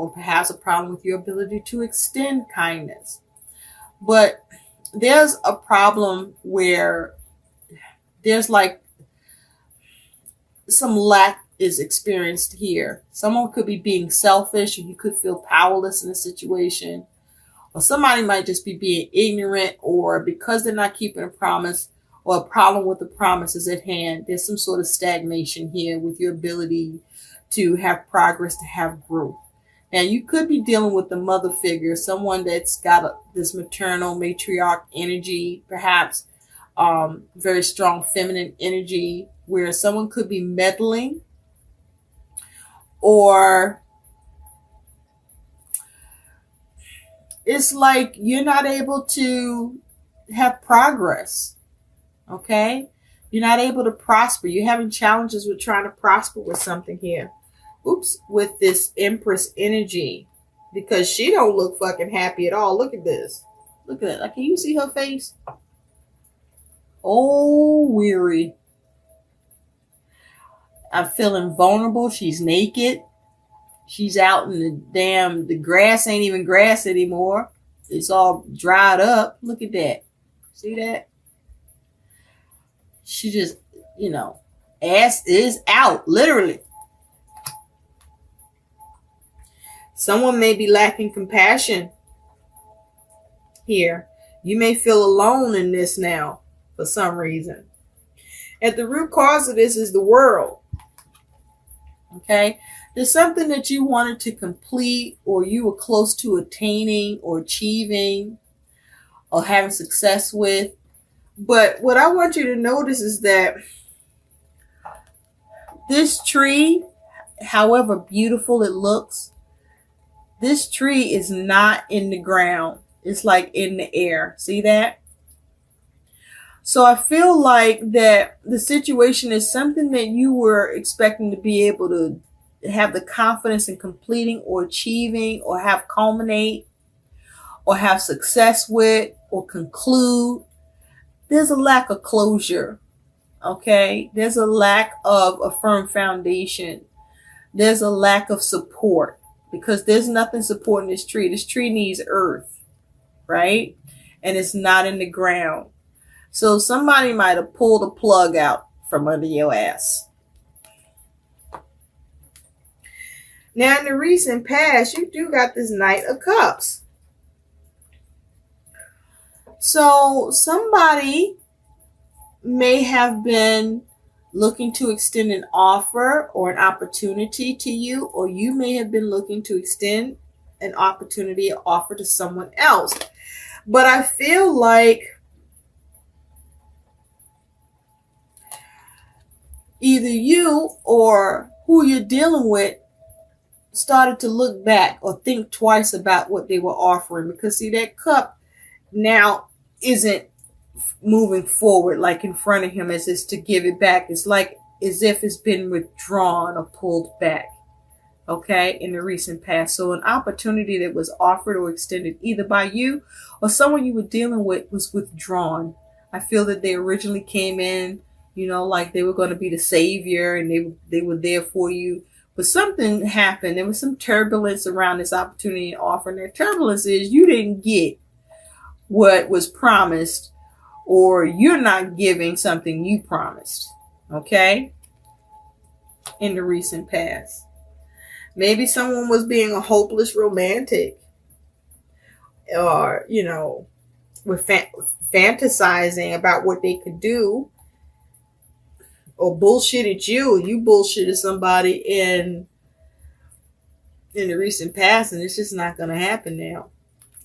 or perhaps a problem with your ability to extend kindness. But there's a problem where there's like some lack is experienced here. Someone could be being selfish, or you could feel powerless in a situation, or somebody might just be being ignorant, or because they're not keeping a promise, or a problem with the promises at hand, there's some sort of stagnation here with your ability to have progress, to have growth. Now, you could be dealing with the mother figure, someone that's got this maternal matriarch energy, perhaps very strong feminine energy, where someone could be meddling, or it's like you're not able to have progress. Okay? You're not able to prosper. You're having challenges with trying to prosper with something here. Oops, with this Empress energy, because she don't look fucking happy at all. Look at this. Look at that. Like, can you see her face? Oh, weary. I'm feeling vulnerable. She's naked. She's out in the grass ain't even grass anymore. It's all dried up. Look at that. See that? She just, ass is out, literally. Someone may be lacking compassion here. You may feel alone in this now for some reason. At the root cause of this is the world. Okay? There's something that you wanted to complete, or you were close to attaining or achieving or having success with. But what I want you to notice is that this tree, however beautiful it looks, this tree is not in the ground. It's like in the air. See that? So I feel like that the situation is something that you were expecting to be able to have the confidence in completing or achieving or have culminate or have success with or conclude. There's a lack of closure. Okay? There's a lack of a firm foundation. There's a lack of support, because there's nothing supporting this tree. This tree needs earth, right? And it's not in the ground. So somebody might have pulled a plug out from under your ass. Now, in the recent past, you do got this Knight of Cups. So somebody may have been looking to extend an offer or an opportunity to you, or you may have been looking to extend an opportunity or offer to someone else. But I feel like either you or who you're dealing with started to look back or think twice about what they were offering, because see, that cup now isn't moving forward like in front of him as is to give it back. It's like as if it's been withdrawn or pulled back, okay, in the recent past. So an opportunity that was offered or extended either by you or someone you were dealing with was withdrawn. I feel that they originally came in, like they were going to be the savior and they were there for you. But something happened. There was some turbulence around this opportunity and offer. And that turbulence is you didn't get what was promised, or you're not giving something you promised, okay, in the recent past. Maybe someone was being a hopeless romantic, or, with fantasizing about what they could do, or bullshitted you bullshitted somebody in the recent past, and it's just not going to happen now.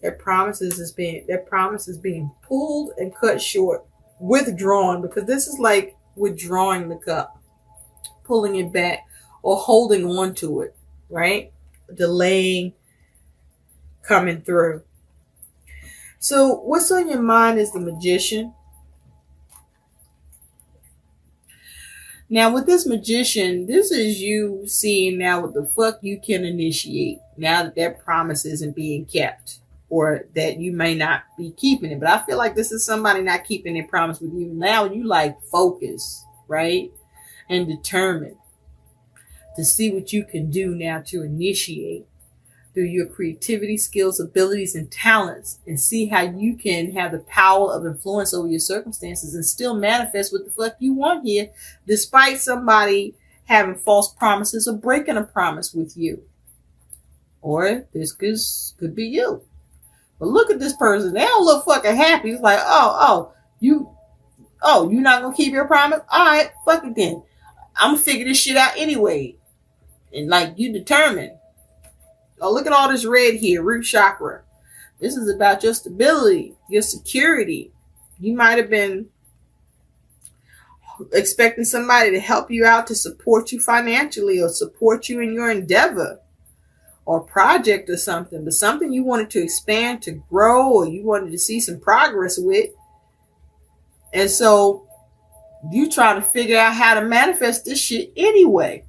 Their promise is being pulled and cut short, withdrawn, because this is like withdrawing the cup, pulling it back, or holding on to it, right? Delaying coming through. So what's on your mind is the Magician. Now with this Magician, this is you seeing now what the fuck you can initiate now that that promise isn't being kept, or that you may not be keeping it. But I feel like this is somebody not keeping their promise with you. Now you like focus, right? And determined to see what you can do now to initiate through your creativity, skills, abilities, and talents, and see how you can have the power of influence over your circumstances and still manifest what the fuck you want here, despite somebody having false promises or breaking a promise with you. Or this could be you. But look at this person. They don't look fucking happy. It's like, you're not gonna keep your promise? All right, fuck it then. I'm gonna figure this shit out anyway. And like, you determined. Oh, look at all this red here, root chakra. This is about your stability, your security. You might have been expecting somebody to help you out, to support you financially or support you in your endeavor or project or something, but something you wanted to expand, to grow, or you wanted to see some progress with. And so you trying to figure out how to manifest this shit anyway.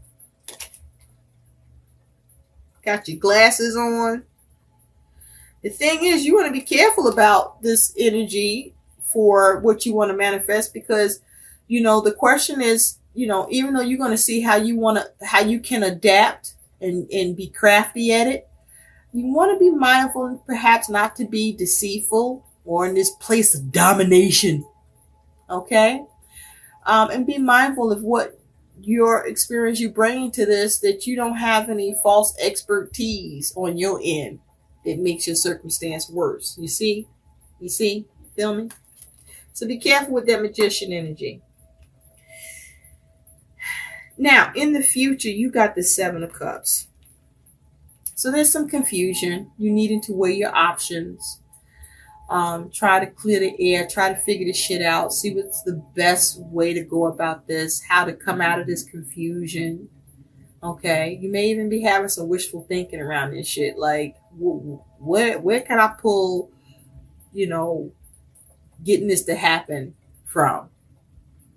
Got your glasses on. The thing is, you want to be careful about this energy for what you want to manifest, because, the question is, even though you're going to see how you can adapt and be crafty at it, you want to be mindful and perhaps not to be deceitful or in this place of domination. Okay? And be mindful of what your experience you bring to this, that you don't have any false expertise on your end that makes your circumstance worse. You see? Feel me? So be careful with that magician energy. Now, in the future, you got the 7 of Cups. So there's some confusion. You needing to weigh your options. Try to clear the air. Try to figure this shit out. See what's the best way to go about this. How to come out of this confusion. Okay? You may even be having some wishful thinking around this shit. Like, where can I pull, getting this to happen from?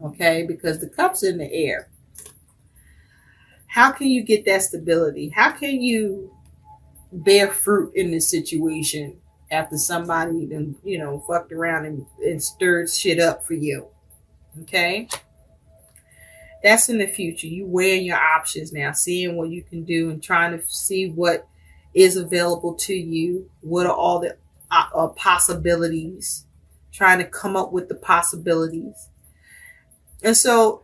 Okay? Because the cup's in the air. How can you get that stability? How can you bear fruit in this situation after somebody then, fucked around and stirred shit up for you? Okay? That's in the future. You weighing your options now, seeing what you can do and trying to see what is available to you. What are all the possibilities? Trying to come up with the possibilities. And so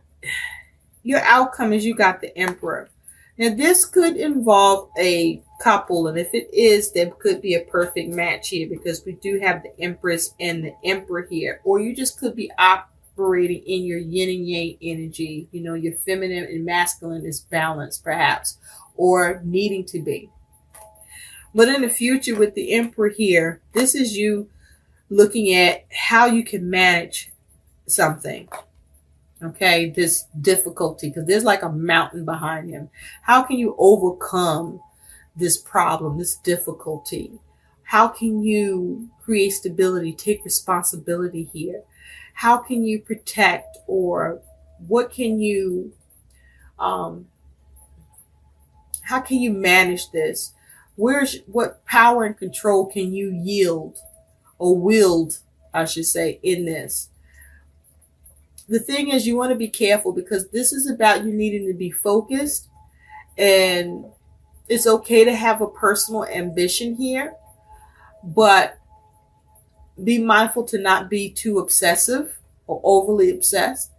your outcome is you got the Emperor. Now, this could involve a couple, and if it is, there could be a perfect match here, because we do have the Empress and the Emperor here. Or you just could be operating in your yin and yang energy. Your feminine and masculine is balanced, perhaps, or needing to be. But in the future, with the Emperor here, this is you looking at how you can manage something. Okay, this difficulty, because there's like a mountain behind him. How can you overcome this problem, this difficulty? How can you create stability, take responsibility here? How can you protect, or what can you, how can you manage this? What power and control can you yield or wield, I should say, in this? The thing is, you want to be careful, because this is about you needing to be focused, and it's okay to have a personal ambition here, but be mindful to not be too obsessive or overly obsessed.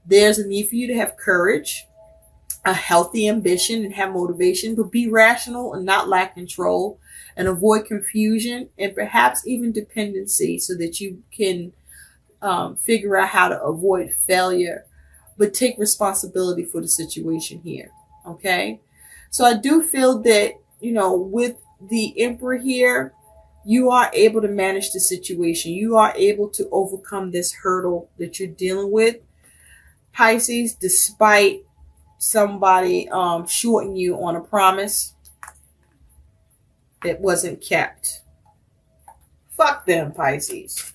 There's a need for you to have courage, a healthy ambition, and have motivation, but be rational and not lack control, and avoid confusion and perhaps even dependency, so that you can figure out how to avoid failure, but take responsibility for the situation here. Okay? So I do feel that, with the Emperor here, you are able to manage the situation. You are able to overcome this hurdle that you're dealing with, Pisces, despite somebody shorting you on a promise that wasn't kept. Fuck them, Pisces.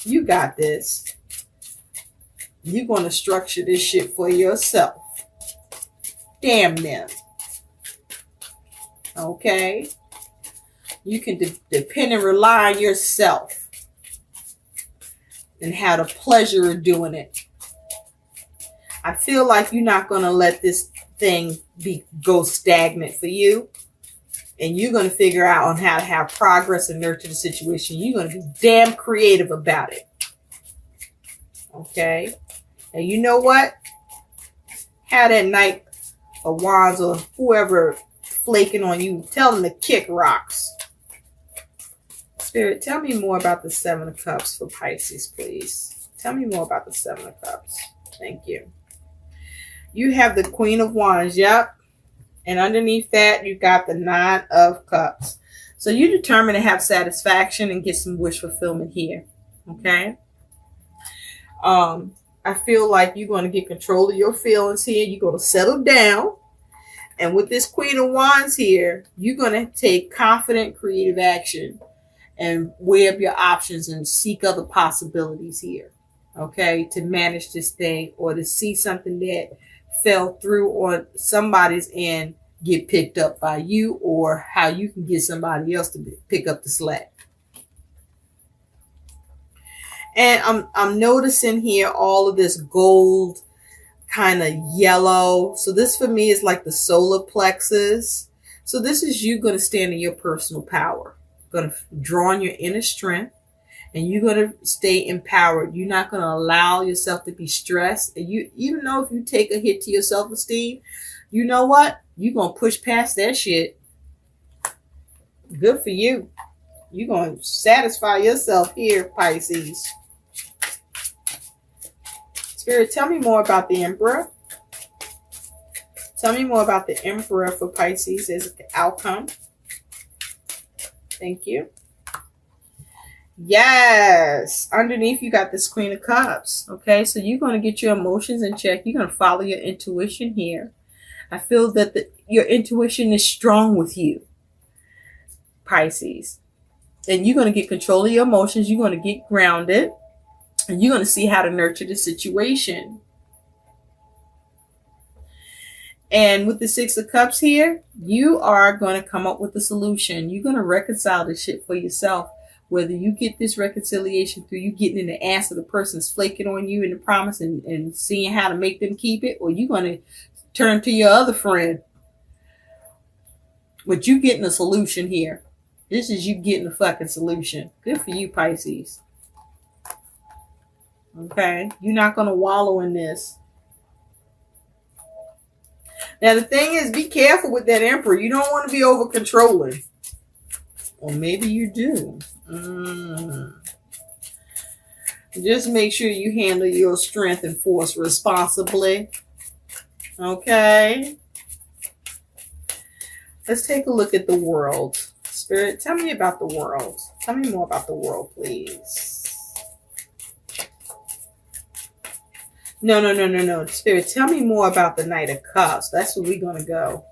You got this. You're going to structure this shit for yourself. Damn them. Okay? You can depend and rely on yourself and have the pleasure of doing it. I feel like you're not going to let this thing go stagnant for you. And you're going to figure out on how to have progress and nurture the situation. You're going to be damn creative about it. Okay? And you know what? Have that Knight of Wands or whoever flaking on you. Tell them to kick rocks. Spirit, tell me more about the Seven of Cups for Pisces, please. Tell me more about the Seven of Cups. Thank you. You have the Queen of Wands. Yep. And underneath that, you got the Nine of Cups. So you're determined to have satisfaction and get some wish fulfillment here. Okay? I feel like you're going to get control of your feelings here. You're going to settle down. And with this Queen of Wands here, you're going to take confident, creative action and weigh up your options and seek other possibilities here. Okay? To manage this thing or to see something that fell through on somebody's end get picked up by you, or how you can get somebody else to pick up the slack. And I'm noticing here all of this gold, kind of yellow. So this for me is like the solar plexus. So this is you going to stand in your personal power, going to draw on your inner strength, and you're going to stay empowered. You're not going to allow yourself to be stressed. And you, even though if you take a hit to your self-esteem, you know what? You're going to push past that shit. Good for you. You're going to satisfy yourself here, Pisces. Spirit, tell me more about the Emperor. Tell me more about the Emperor for Pisces as the outcome. Thank you. Yes. Underneath, you got this Queen of Cups. Okay, so you're going to get your emotions in check. You're going to follow your intuition here. I feel that your intuition is strong with you, Pisces. And you're going to get control of your emotions. You're going to get grounded. And you're going to see how to nurture the situation. And with the Six of Cups here, you are going to come up with a solution. You're going to reconcile this shit for yourself. Whether you get this reconciliation through you getting in the ass of the person's flaking on you in the promise and seeing how to make them keep it, or you're going to turn to your other friend. But you getting a solution here. This is you getting a fucking solution. Good for you, Pisces. Okay? You're not going to wallow in this. Now, the thing is, be careful with that Emperor. You don't want to be over controlling. Or maybe you do. Just make sure you handle your strength and force responsibly. Okay? Let's take a look at the world. Spirit, tell me about the world. Tell me more about the world, please. No. Spirit, tell me more about the Knight of Cups. That's where we're going to go.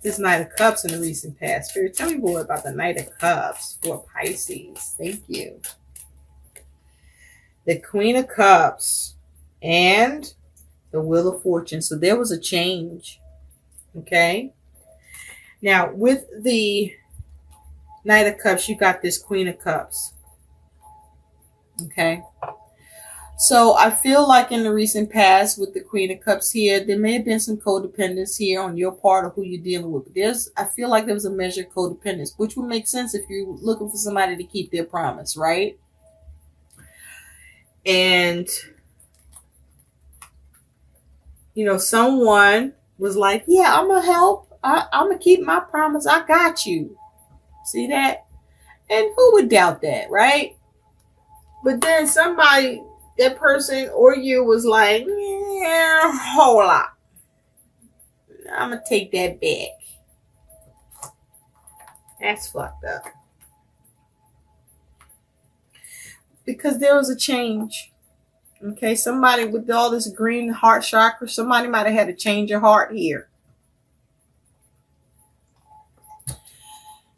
This Knight of Cups in the recent past. Spirit, tell me more about the Knight of Cups for Pisces. Thank you. The Queen of Cups and the Wheel of Fortune. So there was a change. Okay. Now, with the Knight of Cups, you got this Queen of Cups. Okay. So I feel like in the recent past with the Queen of Cups here, there may have been some codependence here on your part of who you're dealing with. I feel like there was a measure of codependence, which would make sense if you're looking for somebody to keep their promise, right? And, you know, someone was like, yeah, I'm going to help. I'm going to keep my promise. I got you. See that? And who would doubt that, right? But then somebody, that person or you was like, yeah, hold up. I'm going to take that back. That's fucked up. Because there was a change. Okay, somebody with all this green heart chakra, somebody might have had a change of heart here.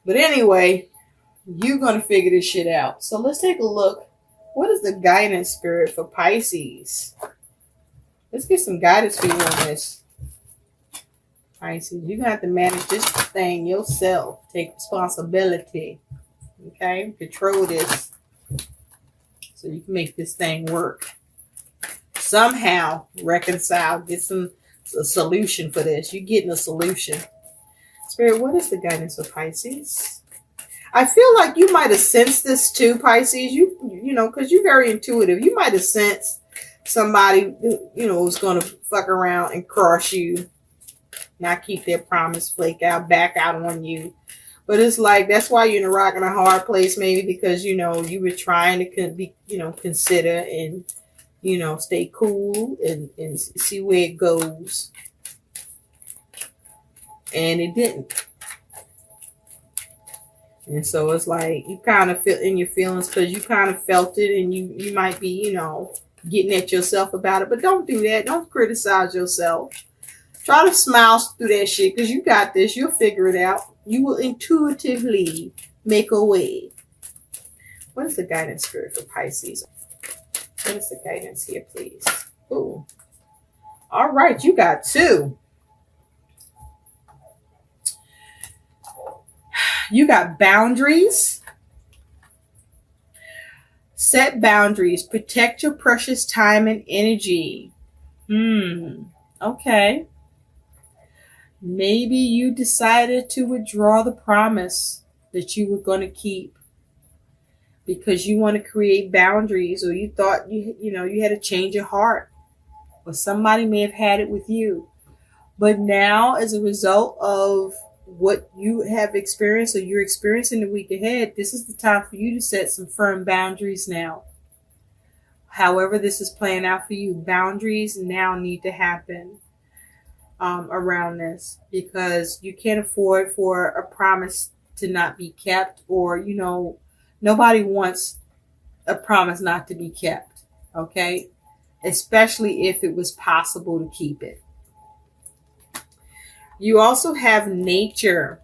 But anyway, you're going to figure this shit out. So let's take a look. What is the guidance, Spirit, for Pisces? Let's get some guidance for you on this. Pisces, you're going to have to manage this thing yourself. Take responsibility. Okay? Control this. So you can make this thing work. Somehow reconcile. Get a solution for this. You're getting a solution. Spirit, what is the guidance of Pisces? I feel like you might have sensed this too, Pisces. You know, because you're very intuitive. You might have sensed somebody, you know, who's going to fuck around and crush you, not keep their promise, flake out, back out on you. But it's like, that's why you're in a rock and a hard place, maybe because, you know, you were trying to be, you know, consider and, you know, stay cool and see where it goes. And it didn't. And so it's like you kind of feel in your feelings because you kind of felt it, and you might be, you know, getting at yourself about it. But don't do that. Don't criticize yourself. Try to smile through that shit because you got this. You'll figure it out. You will intuitively make a way. What is the guidance, Spirit, for Pisces? What is the guidance here, please? Ooh. All right, you got 2. You got boundaries. Set boundaries. Protect your precious time and energy. Okay. Maybe you decided to withdraw the promise that you were going to keep because you want to create boundaries, or you thought you know you had a change of heart, or somebody may have had it with you. But now, as a result of what you have experienced or you're experiencing the week ahead, this is the time for you to set some firm boundaries now. However this is playing out for you, boundaries now need to happen around this, because you can't afford for a promise to not be kept, or, you know, nobody wants a promise not to be kept, okay? Especially if it was possible to keep it. You also have nature.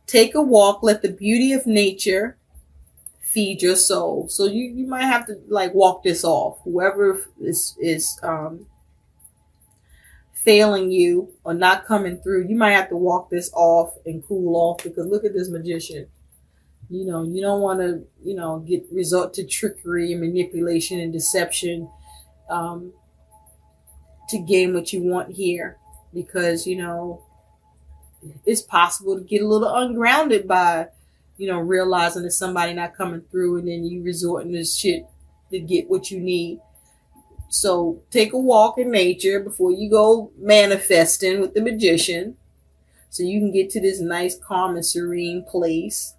Take a walk. Let the beauty of nature feed your soul. So you might have to like walk this off. Whoever is failing you or not coming through, you might have to walk this off and cool off, because look at this magician. You know, you don't want to, you know, resort to trickery and manipulation and deception to gain what you want here. Because, you know, it's possible to get a little ungrounded by, you know, realizing that somebody not coming through, and then you resorting to shit to get what you need. So take a walk in nature before you go manifesting with the magician, so you can get to this nice, calm, and serene place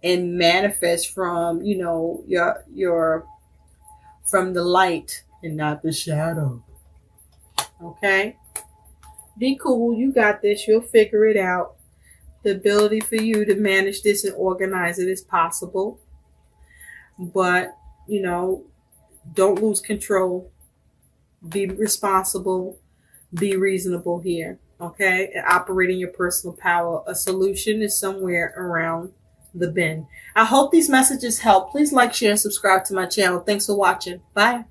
and manifest from, you know, your from the light and not the shadow. Okay? Be cool. You got this. You'll figure it out. The ability for you to manage this and organize it is possible. But, you know, don't lose control. Be responsible. Be reasonable here. Okay? And operate in your personal power. A solution is somewhere around the bend. I hope these messages help. Please like, share, and subscribe to my channel. Thanks for watching. Bye.